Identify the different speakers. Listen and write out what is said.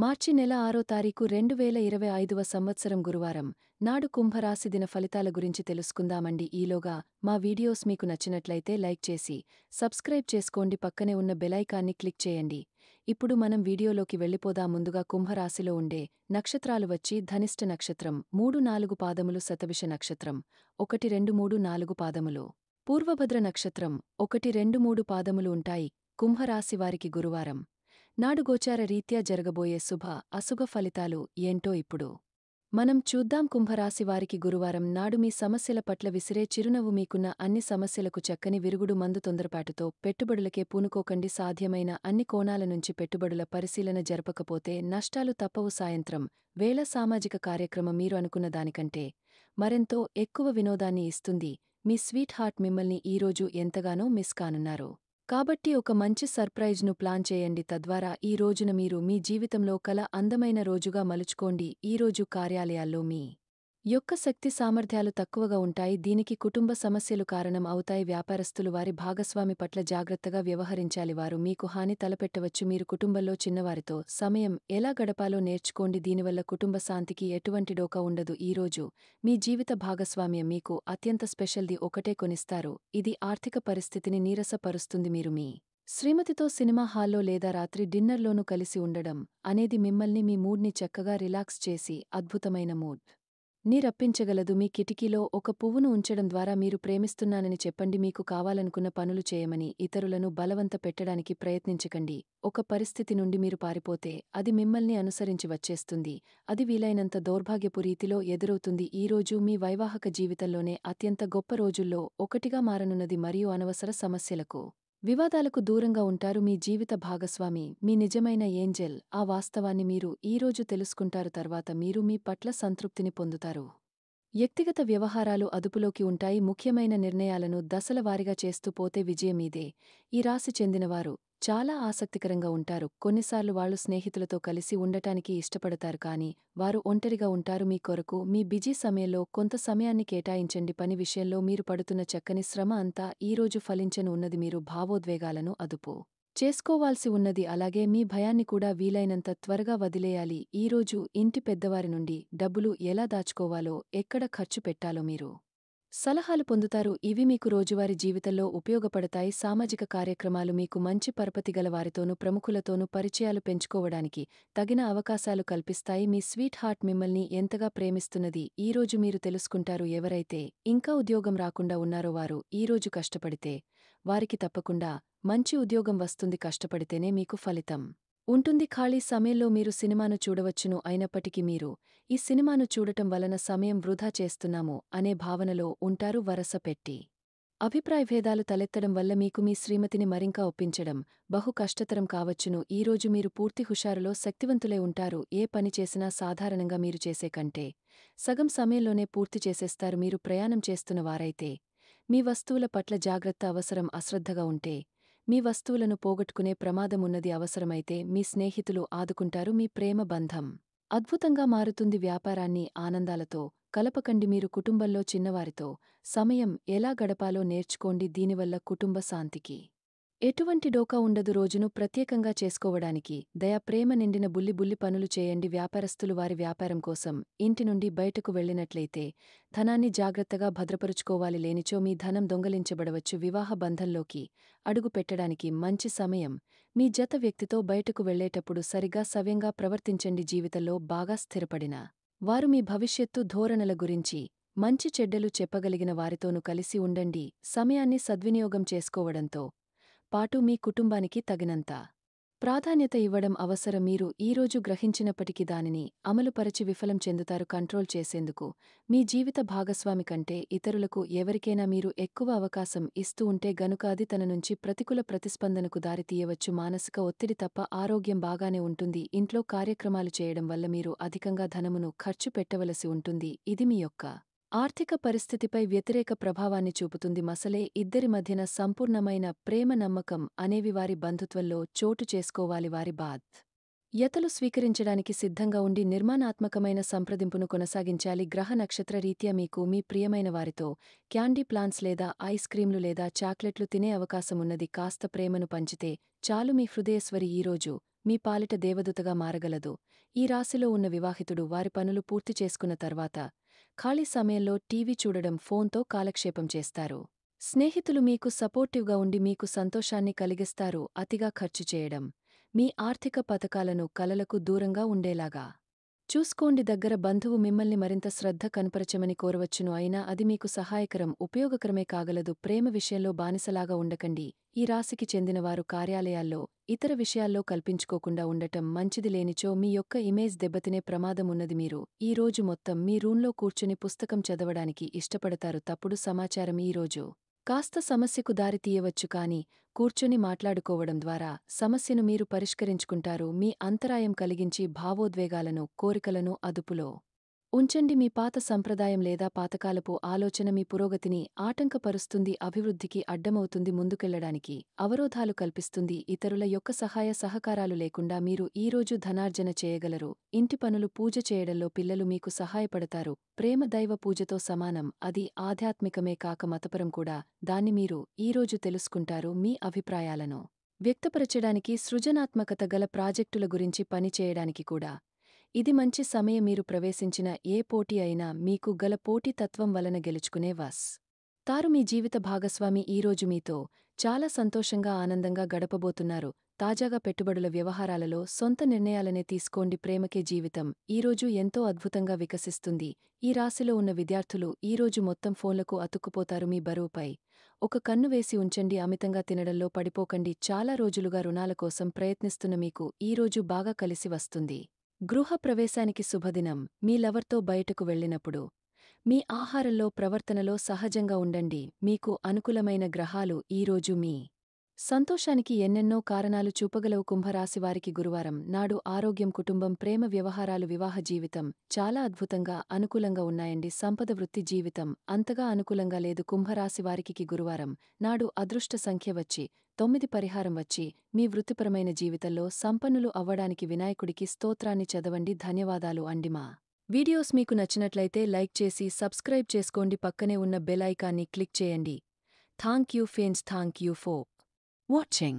Speaker 1: మార్చి నెల 6వ తారీఖు 2025వ సంవత్సరం గురువారం నాడు కుంభరాశి దిన ఫలితాల గురించి తెలుసుకుందామండి. ఈలోగా మా వీడియోస్ మీకు నచ్చినట్లయితే లైక్ చేసి సబ్స్క్రైబ్ చేసుకోండి, పక్కనే ఉన్న బెలైకాన్ని క్లిక్ చేయండి. ఇప్పుడు మనం వీడియోలోకి వెళ్ళిపోదాం. ముందుగా కుంభరాశిలో ఉండే నక్షత్రాలు వచ్చి ధనిష్ట నక్షత్రం 3-4 పాదములు, శతభిష నక్షత్రం 1-2-3-4 పాదములు, పూర్వభద్ర నక్షత్రం 1-2-3 పాదములు ఉంటాయి. కుంభరాశి వారికి గురువారం నాడు గోచార రీత్యా జరగబోయే శుభ అశుభ ఫలితాలు ఏంటో ఇప్పుడు మనం చూద్దాం. కుంభరాశి వారికి గురువారం నాడు మీ సమస్యల పట్ల విసిరే చిరునవ్వు. మీకున్న అన్ని సమస్యలకు చక్కని విరుగుడు. మందు తొందరపాటుతో పెట్టుబడులకే పూనుకోకండి. సాధ్యమైన అన్ని కోణాల నుంచి పెట్టుబడుల పరిశీలన జరపకపోతే నష్టాలు తప్పవు. సాయంత్రం వేళ సామాజిక కార్యక్రమం మీరు అనుకున్న దానికంటే మరెంతో ఎక్కువ వినోదాన్ని ఇస్తుంది. మీ స్వీట్ హార్ట్ మిమ్మల్ని ఈరోజు ఎంతగానో మిస్ కానున్నారు. కాబట్టి ఒక మంచి సర్ప్రైజ్ను ప్లాన్ చేయండి. తద్వారా ఈ రోజున మీరు మీ జీవితంలో కల అందమైన రోజుగా మలుచుకోండి. ఈరోజు కార్యాలయాల్లో మీ యొక్క శక్తి సామర్థ్యాలు తక్కువగా ఉంటాయి. దీనికి కుటుంబ సమస్యలు కారణం అవుతాయి. వ్యాపారస్తులు వారి భాగస్వామి పట్ల జాగ్రత్తగా వ్యవహరించాలి. వారు మీకు హాని తలపెట్టవచ్చు. మీరు కుటుంబంలో చిన్నవారితో సమయం ఎలా గడపాలో నేర్చుకోండి. దీనివల్ల కుటుంబ శాంతికి ఎటువంటి డోకా ఉండదు. ఈరోజు మీ జీవిత భాగస్వామ్యం మీకు అత్యంత స్పెషల్ది ఒకటే కొనిస్తారు. ఇది ఆర్థిక పరిస్థితిని నీరసపరుస్తుంది. మీరు మీ శ్రీమతితో సినిమా హాల్లో లేదా రాత్రి డిన్నర్లోనూ కలిసి ఉండడం అనేది మిమ్మల్ని మీ మూడ్ని చక్కగా రిలాక్స్ చేసి అద్భుతమైన మూడ్ ని రప్పించగలదు. మీ కిటికీలో ఒక పువ్వును ఉంచడం ద్వారా మీరు ప్రేమిస్తున్నానని చెప్పండి. మీకు కావాలనుకున్న పనులు చేయమని ఇతరులను బలవంత పెట్టడానికి ప్రయత్నించకండి. ఒక పరిస్థితి నుండి మీరు పారిపోతే అది మిమ్మల్ని అనుసరించి వచ్చేస్తుంది. అది వీలైనంత దౌర్భాగ్యపు రీతిలో ఎదురవుతుంది. ఈరోజు మీ వైవాహిక జీవితంలోనే అత్యంత గొప్ప రోజుల్లో ఒకటిగా మారనున్నది మరియు అనవసర సమస్యలకు వివాదాలకు దూరంగా ఉంటారు. మీ జీవిత భాగస్వామి మీ నిజమైన ఏంజెల్. ఆ వాస్తవాన్ని మీరు ఈరోజు తెలుసుకుంటారు. తర్వాత మీరు మీ పట్ల సంతృప్తిని పొందుతారు. వ్యక్తిగత వ్యవహారాలు అదుపులోకి ఉంటాయి. ముఖ్యమైన నిర్ణయాలను దశల వారీగా చేస్తూ పోతే విజయం మీదే. ఈ రాశి చెందినవారు చాలా ఆసక్తికరంగా ఉంటారు. కొన్నిసార్లు వాళ్ళు స్నేహితులతో కలిసి ఉండటానికి ఇష్టపడతారు, కానీ వారు ఒంటరిగా ఉంటారు. మీ కొరకు మీ బిజీ సమయంలో కొంత సమయాన్ని కేటాయించండి. పని విషయంలో మీరు పడుతున్న చక్కని శ్రమ అంతా ఈరోజు ఫలించను ఉన్నది. మీరు భావోద్వేగాలను అదుపు చేసుకోవాల్సి ఉన్నది. అలాగే మీ భయాన్ని కూడా వీలైనంత త్వరగా వదిలేయాలి. ఈరోజు ఇంటి పెద్దవారి నుండి డబ్బులు ఎలా దాచుకోవాలో, ఎక్కడ ఖర్చు పెట్టాలో మీరు సలహాలు పొందుతారు. ఇవి మీకు రోజువారీ జీవితంలో ఉపయోగపడతాయి. సామాజిక కార్యక్రమాలు మీకు మంచి పరపతి గల వారితోనూ ప్రముఖులతోనూ పరిచయాలు పెంచుకోవడానికి తగిన అవకాశాలు కల్పిస్తాయి. మీ స్వీట్ హార్ట్ మిమ్మల్ని ఎంతగా ప్రేమిస్తున్నది ఈరోజు మీరు తెలుసుకుంటారు. ఎవరైతే ఇంకా ఉద్యోగం రాకుండా ఉన్నారో వారు ఈరోజు కష్టపడితే వారికి తప్పకుండా మంచి ఉద్యోగం వస్తుంది. కష్టపడితేనే మీకు ఫలితం ఉంటుంది. ఖాళీ సమయంలో మీరు సినిమాను చూడవచ్చును. అయినప్పటికీ మీరు ఈ సినిమాను చూడటం వలన సమయం వృధా చేస్తున్నాము అనే భావనలో ఉంటారు. వరస పెట్టి అభిప్రాయభేదాలు తలెత్తడం వల్ల మీకు మీ శ్రీమతిని మరింకా ఒప్పించడం బహు కష్టతరం కావచ్చును. ఈరోజు మీరు పూర్తి హుషారులో శక్తివంతులై ఉంటారు. ఏ పని చేసినా సాధారణంగా మీరు చేసే కంటే సగం సమయంలోనే పూర్తి చేసేస్తారు. మీరు ప్రయాణం చేస్తున్న వారైతే మీ వస్తువుల పట్ల జాగ్రత్త అవసరం. అశ్రద్ధగా ఉంటే మీ వస్తువులను పోగొట్టుకునే ప్రమాదమున్నది. అవసరమైతే మీ స్నేహితులు ఆదుకుంటారు. మీ ప్రేమ బంధం అద్భుతంగా మారుతుంది. వ్యాపారాన్ని ఆనందాలతో కలపకండి. మీరు కుటుంబంలో చిన్నవారితో సమయం ఎలా గడపాలో నేర్చుకోండి. దీనివల్ల కుటుంబ శాంతికి ఎటువంటి డోకా ఉండదు. రోజును ప్రత్యేకంగా చేసుకోవడానికి దయ ప్రేమ నిండిన బుల్లి పనులు చేయండి. వ్యాపారస్తులు వారి వ్యాపారం కోసం ఇంటి నుండి బయటకు వెళ్లినట్లయితే ధనాన్ని జాగ్రత్తగా భద్రపరుచుకోవాలి. లేనిచో మీ ధనం దొంగలించబడవచ్చు. వివాహ బంధంలోకి అడుగు పెట్టడానికి మంచి సమయం. మీ జత వ్యక్తితో బయటకు వెళ్లేటప్పుడు సరిగా సవ్యంగా ప్రవర్తించండి. జీవితంలో బాగా స్థిరపడిన వారు మీ భవిష్యత్తు ధోరణుల గురించి మంచి చెడ్డలు చెప్పగలిగిన వారితోనూ కలిసి ఉండండి. సమయాన్ని సద్వినియోగం చేసుకోవడంతో పాటు మీ కుటుంబానికి తగినంత ప్రాధాన్యత ఇవ్వడం అవసరం. మీరు ఈరోజు గ్రహించినప్పటికీ దానిని అమలుపరచి విఫలం చెందుతారు. కంట్రోల్ చేసేందుకు మీ జీవిత భాగస్వామి కంటే ఇతరులకు ఎవరికైనా మీరు ఎక్కువ అవకాశం ఇస్తూ ఉంటే గనుక అది తన నుంచి ప్రతికూల ప్రతిస్పందనకు దారితీయవచ్చు. మానసిక ఒత్తిడి తప్ప ఆరోగ్యం బాగానే ఉంటుంది. ఇంట్లో కార్యక్రమాలు చేయడం వల్ల మీరు అధికంగా ధనమును ఖర్చు పెట్టవలసి ఉంటుంది. ఇది మీ యొక్క ఆర్థిక పరిస్థితిపై వ్యతిరేక ప్రభావాన్ని చూపుతుంది. మసలే ఇద్దరి మధ్యన సంపూర్ణమైన ప్రేమ నమ్మకం అనేవి వారి బంధుత్వంలో చోటు చేసుకోవాలి. వారి యతలు స్వీకరించడానికి సిద్ధంగా ఉండి నిర్మాణాత్మకమైన సంప్రదింపును కొనసాగించాలి. గ్రహ నక్షత్ర రీత్యా మీకు మీ ప్రియమైన వారితో క్యాండీ ప్లాన్స్ లేదా ఐస్ క్రీంలు లేదా చాక్లెట్లు తినే అవకాశమున్నది. కాస్త ప్రేమను పంచితే చాలు. మీ హృదయస్వరి ఈరోజు మీ పాలిట దేవదూతగా మారగలదు. ఈ రాశిలో ఉన్న వివాహితుడు వారి పనులు పూర్తి చేసుకున్న తర్వాత ఖాళీ సమయంలో టీవీ చూడడం, ఫోన్తో కాలక్షేపం చేస్తారు. స్నేహితులు మీకు సపోర్టివ్గా ఉండి మీకు సంతోషాన్ని కలిగిస్తారు. అతిగా ఖర్చు చేయడం మీ ఆర్థిక పథకాలను కలలకు దూరంగా ఉండేలాగా చూసుకోండి. దగ్గర బంధువు మిమ్మల్ని మరింత శ్రద్ధ కనపరచమని కోరవచ్చును, అయినా అది మీకు సహాయకరం, ఉపయోగకరమే కాగలదు. ప్రేమ విషయంలో బానిసలాగా ఉండకండి. ఈ రాశికి చెందినవారు కార్యాలయాల్లో, ఇతర విషయాల్లో కల్పించుకోకుండా ఉండటం మంచిది. లేనిచో మీ యొక్క ఇమేజ్ దెబ్బతినే ప్రమాదం ఉన్నది. మీరు ఈ రోజు మొత్తం మీ రూంలో కూర్చుని పుస్తకం చదవడానికి ఇష్టపడతారు. తప్పుడు సమాచారం ఈ రోజు కాస్త సమస్యకు దారి తీయవచ్చు, కానీ కూర్చొని మాట్లాడుకోవడం ద్వారా సమస్యను మీరు పరిష్కరించుకుంటారు. మీ అంతరాయం కలిగించి భావోద్వేగాలను, కోరికలను అదుపులో ఉంచండి. మీ పాత సంప్రదాయం లేదా పాతకాలపు ఆలోచన మీ పురోగతిని ఆటంకపరుస్తుంది, అభివృద్ధికి అడ్డమవుతుంది, ముందుకెళ్లడానికి అవరోధాలు కల్పిస్తుంది. ఇతరుల యొక్క సహాయ సహకారాలు లేకుండా మీరు ఈరోజు ధనార్జన చేయగలరు. ఇంటి పనులు, పూజ చేయడంలో పిల్లలు మీకు సహాయపడతారు. ప్రేమ దైవ పూజతో సమానం, అది ఆధ్యాత్మికమే కాక మతపరం కూడా. దాన్ని మీరు ఈరోజు తెలుసుకుంటారు. మీ అభిప్రాయాలను వ్యక్తపరచడానికి, సృజనాత్మకత గల ప్రాజెక్టుల గురించి పని చేయడానికి కూడా ఇది మంచి సమయం. మీరు ప్రవేశించిన ఏ పోటీ అయినా మీకు గల పోటీతత్వం వలన గెలుచుకునే తారు. మీ జీవిత భాగస్వామి ఈరోజు మీతో చాలా సంతోషంగా, ఆనందంగా గడపబోతున్నారు. తాజాగా పెట్టుబడుల వ్యవహారాలలో సొంత నిర్ణయాలనే తీసుకోండి. ప్రేమకే జీవితం ఈరోజు ఎంతో అద్భుతంగా వికసిస్తుంది. ఈ రాశిలో ఉన్న విద్యార్థులు ఈరోజు మొత్తం ఫోన్లకు అతుక్కుపోతారు. మీ బరువుపై ఒక కన్ను వేసి ఉంచండి. అమితంగా తినడంలో పడిపోకండి. చాలా రోజులుగా రుణాల కోసం ప్రయత్నిస్తున్న మీకు ఈరోజు బాగా కలిసి వస్తుంది. గృహ ప్రవేశానికి శుభదినం. మీ లవర్తో బయటకు వెళ్ళినప్పుడు మీ ఆహారంలో, ప్రవర్తనలో సహజంగా ఉండండి. మీకు అనుకూలమైన గ్రహాలు ఈరోజు మీ సంతోషానికి ఎన్నెన్నో కారణాలు చూపగలవు. కుంభరాశివారికి గురువారం నాడు ఆరోగ్యం, కుటుంబం, ప్రేమ వ్యవహారాలు, వివాహ జీవితం చాలా అద్భుతంగా, అనుకూలంగా ఉన్నాయండి. సంపద, వృత్తి జీవితం అంతగా అనుకూలంగా లేదు. కుంభరాశివారికి గురువారం నాడు అదృష్ట సంఖ్య వచ్చి 9. పరిహారం వచ్చి మీ వృత్తిపరమైన జీవితంలో సంపన్నులు అవ్వడానికి వినాయకుడికి స్తోత్రాన్ని చదవండి. ధన్యవాదాలు అండి. మా వీడియోస్ మీకు నచ్చినట్లయితే లైక్ చేసి సబ్స్క్రైబ్ చేసుకోండి. పక్కనే ఉన్న బెల్ ఐకాన్ని క్లిక్ చేయండి. Thank you for watching.